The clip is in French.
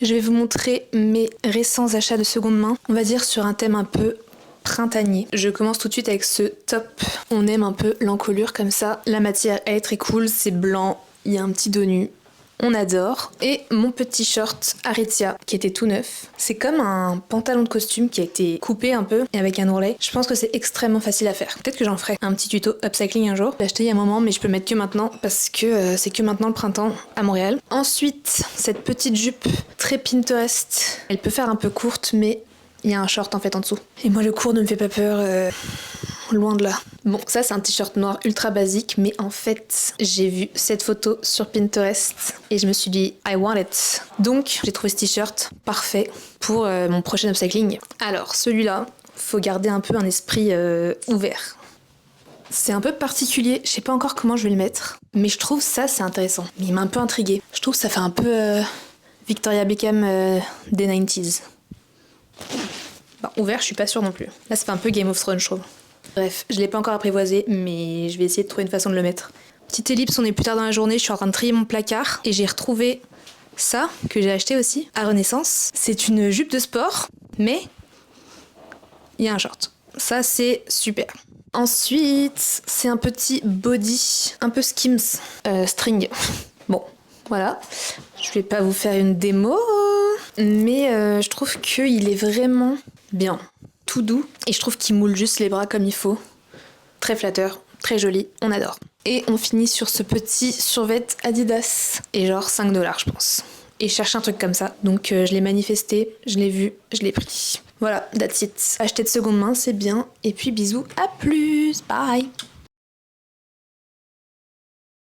Je vais vous montrer mes récents achats de seconde main, on va dire sur un thème un peu printanier. Je commence tout de suite avec ce top. On aime un peu l'encolure comme ça. La matière elle est très cool, c'est blanc, il y a un petit dos nu. On adore. Et mon petit short Aritzia qui était tout neuf. C'est comme un pantalon de costume qui a été coupé un peu et avec un ourlet. Je pense que c'est extrêmement facile à faire. Peut-être que j'en ferai un petit tuto upcycling un jour. J'ai acheté il y a un moment mais je peux le mettre que maintenant parce que c'est que maintenant le printemps à Montréal. Ensuite, cette petite jupe très Pinterest. Elle peut faire un peu courte mais il y a un short en fait en dessous. Et moi le court ne me fait pas peur. Loin de là. Bon, ça c'est un t-shirt noir ultra basique, mais en fait, j'ai vu cette photo sur Pinterest et je me suis dit, I want it. Donc, j'ai trouvé ce t-shirt parfait pour mon prochain upcycling. Alors, celui-là, faut garder un peu un esprit ouvert. C'est un peu particulier, je sais pas encore comment je vais le mettre, mais je trouve ça c'est intéressant. Mais il m'a un peu intriguée. Je trouve que ça fait un peu Victoria Beckham des 90s. Bon, ouvert, je suis pas sûre non plus. Là, ça fait un peu Game of Thrones, je trouve. Bref, je l'ai pas encore apprivoisé, mais je vais essayer de trouver une façon de le mettre. Petite ellipse, on est plus tard dans la journée, je suis en train de trier mon placard et j'ai retrouvé ça, que j'ai acheté aussi, à Renaissance. C'est une jupe de sport, mais il y a un short. Ça, c'est super. Ensuite, c'est un petit body, un peu Skims, string. Bon, voilà. Je vais pas vous faire une démo, mais je trouve qu'il est vraiment bien. Tout doux et je trouve qu'il moule juste les bras comme il faut. Très flatteur, très joli, on adore. Et on finit sur ce petit survêt Adidas et genre 5 $ je pense. Et je cherchais un truc comme ça, donc je l'ai manifesté, je l'ai vu, je l'ai pris. Voilà, that's it. Acheter de seconde main, c'est bien. Et puis bisous, à plus, bye.